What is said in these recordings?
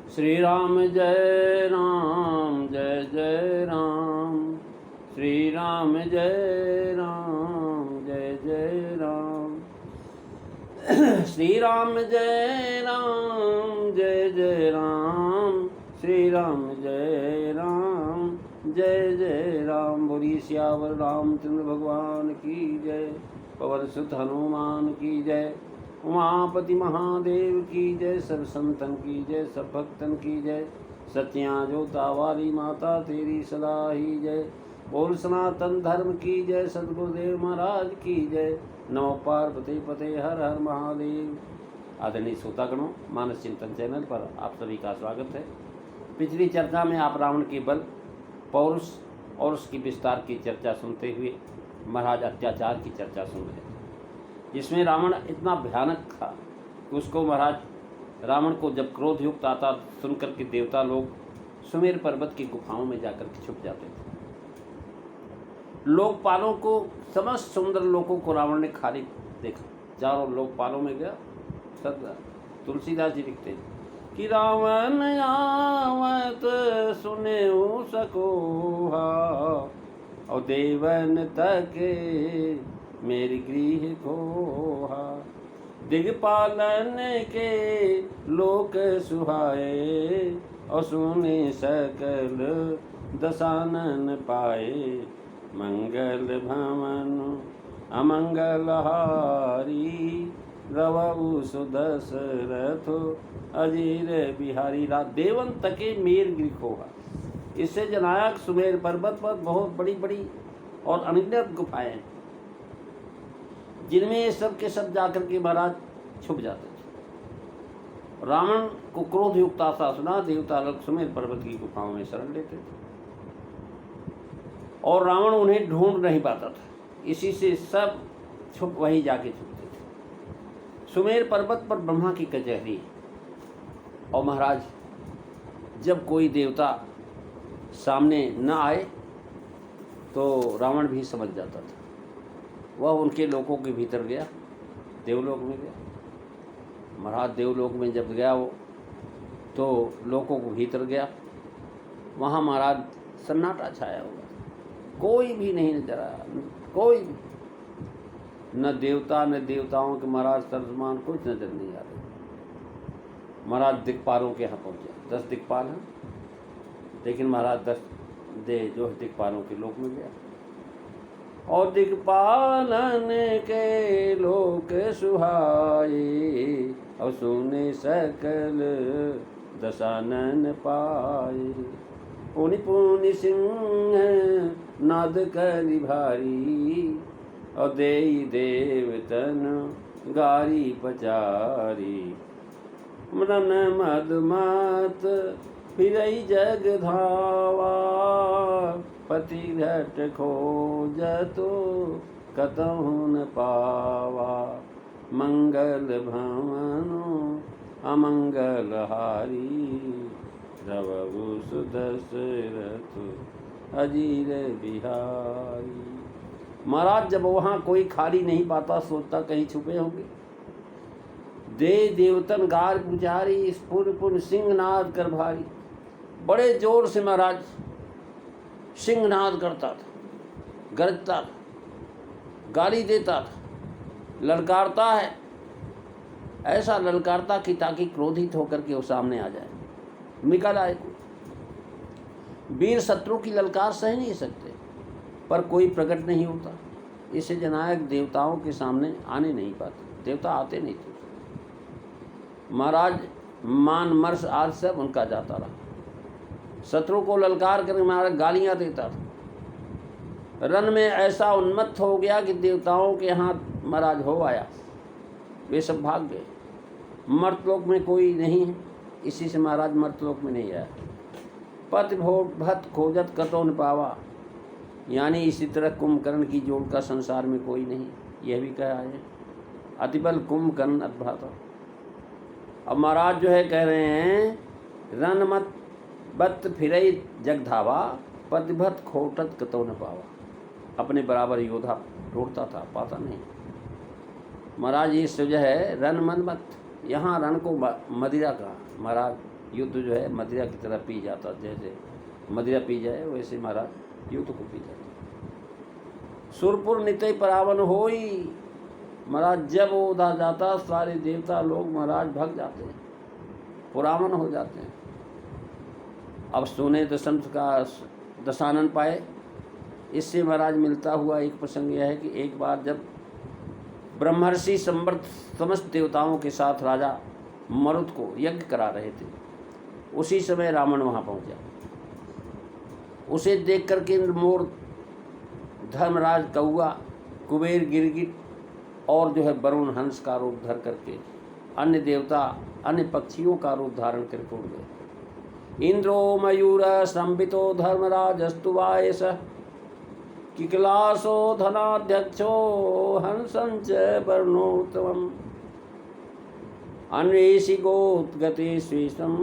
श्री राम जय राम जय जय राम। श्री राम जय राम जय जय राम। श्री राम जय राम जय जय राम। श्री राम जय राम जय जय राम। बोलिए सियावर रामचंद्र भगवान की जय। पवन सुत हनुमान की जय। उमापति महादेव की जय। सब संतन की जय, सब भक्तन की जय। सत्या जोता वाली माता तेरी सदा ही जय। बोल सनातन धर्म की जय। सद्गुरुदेव महाराज की जय। नमो पार्वती पते हर हर महादेव। आदरणीय श्रोतागणों, मानस चिंतन चैनल पर आप सभी का स्वागत है। पिछली चर्चा में आप रावण के बल, पौरुष और उसकी विस्तार की चर्चा सुनते हुए महाराज अत्याचार की चर्चा सुन रहे थे, जिसमें रावण इतना भयानक था कि उसको महाराज रावण को जब क्रोध युक्त आता सुनकर के देवता लोग सुमेर पर्वत की गुफाओं में जाकर के छुप जाते थे। लोकपालों को, समस्त सुंदर लोगों को रावण ने खाली देखा। चारों लोकपालों में गया। सब तुलसीदास जी लिखते हैं कि रावण आवत सुने सकोहा और देवन तक मेरी गृह खोहा। दिगपालन के लोक सुहाए और सुने सकल दशानन पाए। मंगल भवन अमंगल हारी रवु सुदशरथ अजीर बिहारी। देवन तके मेर गृह खोहा। इससे जनाया सुमेर पर्वत पर बहुत बड़ी बड़ी और अनगिनत गुफाएं हैं, जिनमें ये सब के सब जाकर के महाराज छुप जाते थे। रावण को क्रोध युक्त आशा सुना, देवता लोग सुमेर पर्वत की गुफाओं में शरण लेते थे और रावण उन्हें ढूंढ नहीं पाता था। इसी से सब छुप वहीं जाके छुपते थे। सुमेर पर्वत पर ब्रह्मा की कचहरी है और महाराज जब कोई देवता सामने न आए तो रावण भी समझ जाता था। वह उनके लोकों के भीतर गया, देवलोक में गया। महाराज देवलोक में जब गया वो तो लोकों को भीतर गया। वहाँ महाराज सन्नाटा छाया हुआ, कोई भी नहीं नजर आया। कोई भी, न देवता न देवताओं के महाराज सर्वमान कुछ नजर नहीं आ रहे। महाराज दिक्पालों के यहाँ पहुँचे। 10 दिक्पाल हैं, लेकिन महाराज 10 जो दिक्पालों के लोक में गया और दिक्पालन के लोक सुहाए और सुने सकल दशानन पाए। पुनि पुनि सिंह नाद करि भारी और देई देवतन गारी पचारी। मदन मदमत फिरई जग धावा पति घट खोजतो कतहु न पावा। मंगल भवनो अमंगल हारी रवु सुदशरथ अजीर बिहारी। महाराज जब वहाँ कोई खाली नहीं पाता, सोचता कहीं छुपे होंगे। दे देवतन गार पुजारी पुन पुन सिंहनाद कर भारी। बड़े जोर से महाराज सिंहनाद करता था, गरजता था, गाली देता था, ललकारता है। ऐसा ललकारता कि ताकि क्रोधित होकर के वो सामने आ जाए, निकल आए। वीर शत्रु की ललकार सह नहीं सकते, पर कोई प्रकट नहीं होता। इसे जनायक देवताओं के सामने आने नहीं पाते, देवता आते नहीं थे। महाराज मान मर्ष आज सब उनका जाता रहा। शत्रु को ललकार कर महाराज गालियाँ देता था। रन में ऐसा उन्मत्त हो गया कि देवताओं के यहाँ महाराज हो आया, वे सब भाग गए। मर्तलोक में कोई नहीं है, इसी से महाराज मर्तलोक में नहीं आया। पति भत खोजत कतो न पावा, यानी इसी तरह कुंभकर्ण की जोड़ का संसार में कोई नहीं, यह भी कहा है। अतिबल कुंभकर्ण अद्भाता। अब महाराज जो है कह रहे हैं रन मत बत फिरई जग धावा पतिभत खोटत कतो न पावा। अपने बराबर योद्धा ढूंढता था, पाता नहीं। महाराज इस वजह है रन मन मत, यहाँ रन को मदिरा कहा। महाराज युद्ध जो है मदिरा की तरह पी जाता, जैसे मदिरा पी जाए वैसे महाराज युद्ध को पी जाता। सुरपुर नित्य परावन होई, महाराज जब वो उधर जाता सारे देवता लोग महाराज भाग जाते हैं, पुरावन हो जाते हैं। अब सोने दशंत का दशानन पाए। इससे महाराज मिलता हुआ एक प्रसंग यह है कि एक बार जब ब्रह्मर्षि संवर्त समस्त देवताओं के साथ राजा मरुत को यज्ञ करा रहे थे, उसी समय रावण वहाँ पहुँचा। उसे देख करके मोर, धर्मराज कौआ, कुबेर गिरगिट और जो है वरुण हंस का रूप धर करके अन्य देवता अन्य पक्षियों का रूप धारण करके उड़ गए। इंद्रो मयूर संबितो धर्मराजस्तु वायस किकलासो धनाध्यक्षो हंसंच वर्णोत्तमम् अन्वेषि गोतगते श्वेशम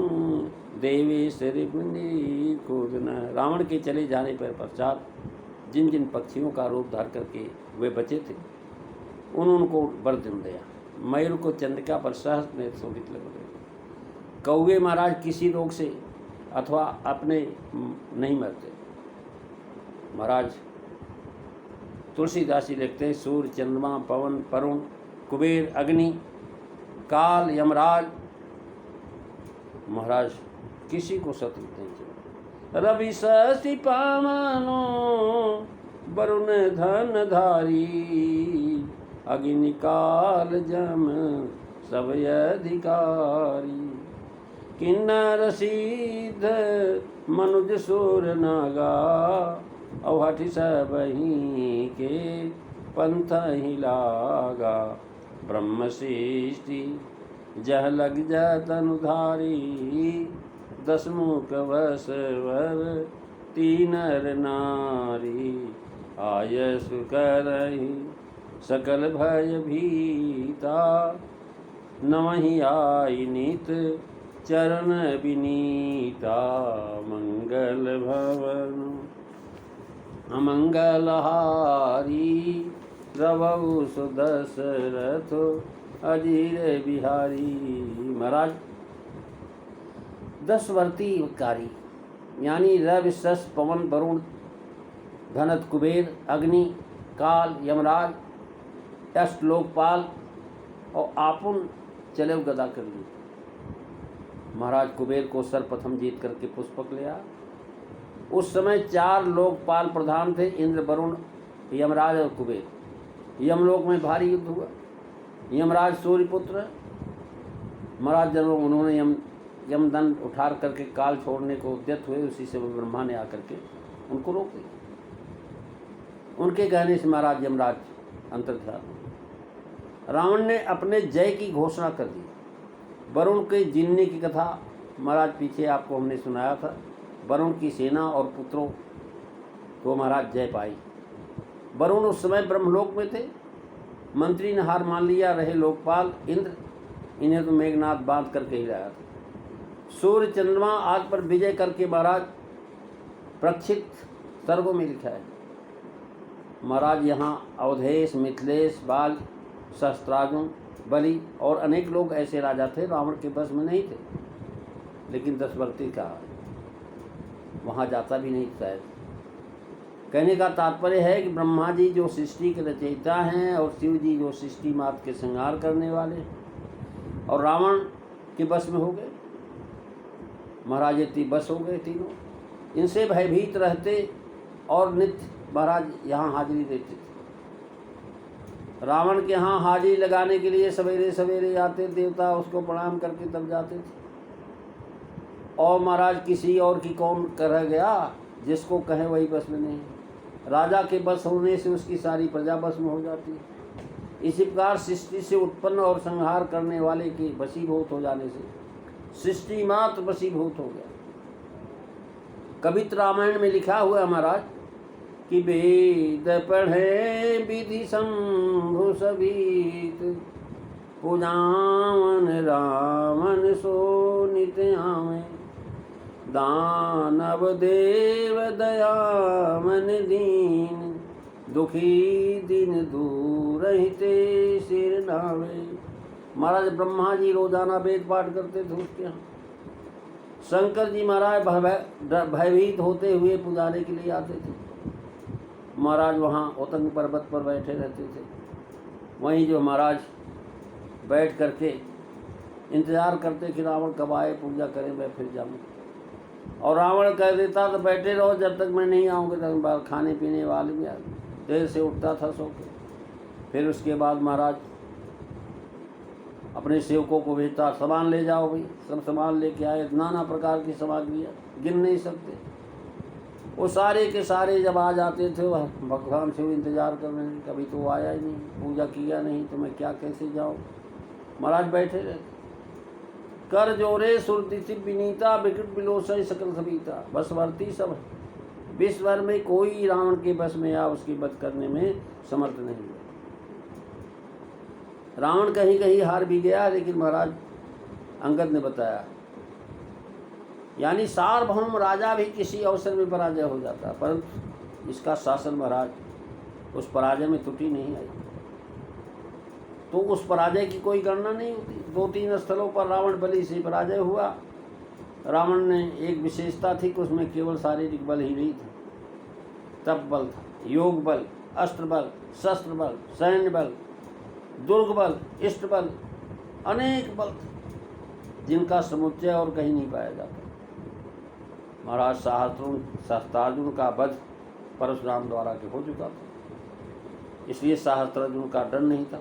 देवी श्री कूदन। रावण के चले जाने पर पश्चात जिन जिन पक्षियों का रूप धार करके वे बचे थे उनको वर दिया। मयूर को चंद्रिका पर सहस्त्र नेत्र शोभित लग गए। कौवे महाराज किसी रोग से अथवा अपने नहीं मरते। महाराज तुलसीदास जी लिखते हैं, सूर्य चंद्रमा पवन वरुण कुबेर अग्नि काल यमराज महाराज किसी को शत्रु नहीं चाहिए। रवि शशि पावनो वरुण धन धारी अग्नि काल जम सब अधिकारी किन्नर सिद्ध मनुज सुर नागा अवहठ सबही के पंथ ही लागा ब्रह्म सृष्टि जह लग जतनुधारी दसमुख वसवर तीनर नारी आयस करहि सकल भय भीता नमहि आई नित चरण विनीता मंगल भवन अमंगलहारी रवौ सुदशरथ अजीर बिहारी। महाराज 10 वर्तीकारी यानी रवि शश पवन वरुण धनत कुबेर अग्नि काल यमराज अष्ट लोकपाल और आपुन चले गदा कर ली। महाराज कुबेर को सर्वप्रथम जीत करके पुष्पक लिया। उस समय 4 लोकपाल प्रधान थे, इंद्र वरुण यमराज और कुबेर। यमलोक में भारी युद्ध हुआ। यमराज सूर्यपुत्र महाराज जब उन्होंने यमदंड उठा करके काल छोड़ने को उद्यत हुए, उसी से ब्रह्मा ने आकर के उनको रोक दिया। उनके कहने से महाराज यमराज अंतर्ध्यान। रावण ने अपने जय की घोषणा कर दी। वरुण के जीतने की कथा महाराज पीछे आपको हमने सुनाया था। वरुण की सेना और पुत्रों को महाराज जय पाई। वरुण उस समय ब्रह्मलोक में थे। मंत्री ने हार मान लिया, रहे लोकपाल इंद्र, इन्हें तो मेघनाथ बांध करके ही लाया था। सूर्य चंद्रमा आग पर विजय करके महाराज प्रक्षित सर्गों में लिखा है। महाराज यहाँ अवधेश मिथिलेश बाल सहस्त्रार्जुन बलि और अनेक लोग ऐसे राजा थे रावण के बस में नहीं थे, लेकिन 10 वर्ती का वहाँ जाता भी नहीं शायद। कहने का तात्पर्य है कि ब्रह्मा जी जो सृष्टि के रचयिता हैं और शिव जी जो सृष्टि मात के संहार करने वाले और रावण के बस में हो गए। महाराज ये बस हो गए तीनों, इनसे भयभीत रहते और नित्य महाराज यहाँ हाजिरी देते थे। रावण के यहाँ हाजिरी लगाने के लिए सवेरे सवेरे आते देवता, उसको प्रणाम करके तब जाते थे। और महाराज किसी और की कौन कर गया, जिसको कहे वही बस में नहीं। राजा के बस होने से उसकी सारी प्रजा बस में हो जाती है। इसी प्रकार सृष्टि से उत्पन्न और संहार करने वाले के वशीभूत हो जाने से सृष्टि मात्र वशीभूत हो गया। कवित्र रामायण में लिखा हुआ है महाराज कि वेद पढ़े विधि शंभु सभीत पूजावन रावण सो नित्य आवे दानव देव दया मन दीन दुखी दिन दूर हिते सिर नावे। महाराज ब्रह्मा जी रोजाना वेद पाठ करते थे उसके यहाँ। शंकर जी महाराज भयभीत होते हुए पुजाने के लिए आते थे। महाराज वहाँ उत्तंग पर्वत पर बैठे रहते थे। वहीं जो महाराज बैठ करके इंतज़ार करते कि रावण कब आए, पूजा करें, मैं फिर जाऊँ। और रावण कह देता तो बैठे रहो, जब तक मैं नहीं आऊँगा तक बार खाने पीने वाले में देर से उठता था सो के। फिर उसके बाद महाराज अपने सेवकों को भेजता, सामान ले जाओ भाई। सब सामान लेके आए, नाना प्रकार की सामग्रियाँ गिन नहीं सकते। वो सारे के सारे जब आ जाते थे वह भगवान से इंतज़ार कर रहे हैं, कभी तो आया ही नहीं, पूजा किया नहीं, तो मैं क्या कैसे जाऊँ। महाराज बैठे रहते। कर जोरे सुरति विनीता विकृत विलोसय सकल सभीता। बसवर्ती सब विश्व भर में कोई रावण के बस में या उसकी वध करने में समर्थ नहीं हुआ। रावण कहीं कहीं हार भी गया, लेकिन महाराज अंगद ने बताया, यानी सार्वभौम राजा भी किसी अवसर में पराजय हो जाता, परंतु इसका शासन महाराज उस पराजय में त्रुटि नहीं आई। तो उस पराजय की कोई गणना नहीं होती। 2-3 स्थलों पर रावण बलि से पराजय हुआ। रावण ने एक विशेषता थी कि उसमें केवल शारीरिक बल ही नहीं था, तप बल था, योग बल, अस्त्र बल, शस्त्र बल, सैन्य बल, दुर्ग बल, इष्ट बल, अनेक बल थे जिनका समुच्चय और कहीं नहीं पाया जाता। महाराज सहस्त्रार्जुन का वध परशुराम द्वारा के हो चुका था, इसलिए सहस्त्रार्जुन का डर नहीं था।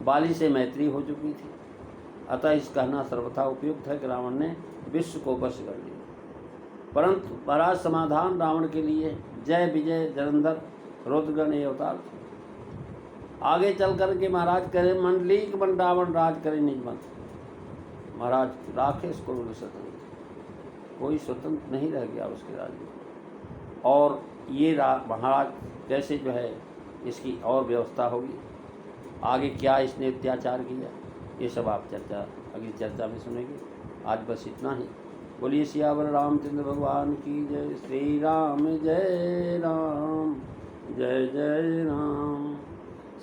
बाली से मैत्री हो चुकी थी। अतः इस कहना सर्वथा उपयुक्त है कि रावण ने विश्व को वश कर लिया। परंतु महाराज समाधान रावण के लिए जय विजय जलंधर रुद्रगण ये अवतार थे। आगे चल कर के महाराज करे मंडलीक बन रावण राज करे निज मत। महाराज राकेश को स्वतंत्र, कोई स्वतंत्र नहीं रह गया उसके राज्य में। और ये महाराज कैसे जो है इसकी और व्यवस्था होगी, आगे क्या इसने अत्याचार किया, ये सब आप अगली चर्चा में सुनेंगे। आज बस इतना ही। बोलिए सियावर रामचंद्र भगवान की जय। श्री राम जय राम, जय जय राम।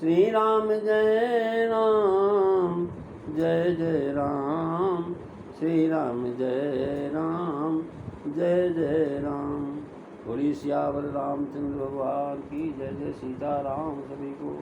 श्री राम जय राम, जय जय राम। श्री राम जय राम, जय जय राम। बोलिए सियावर रामचंद्र भगवान की जय। जय सीता राम सभी को।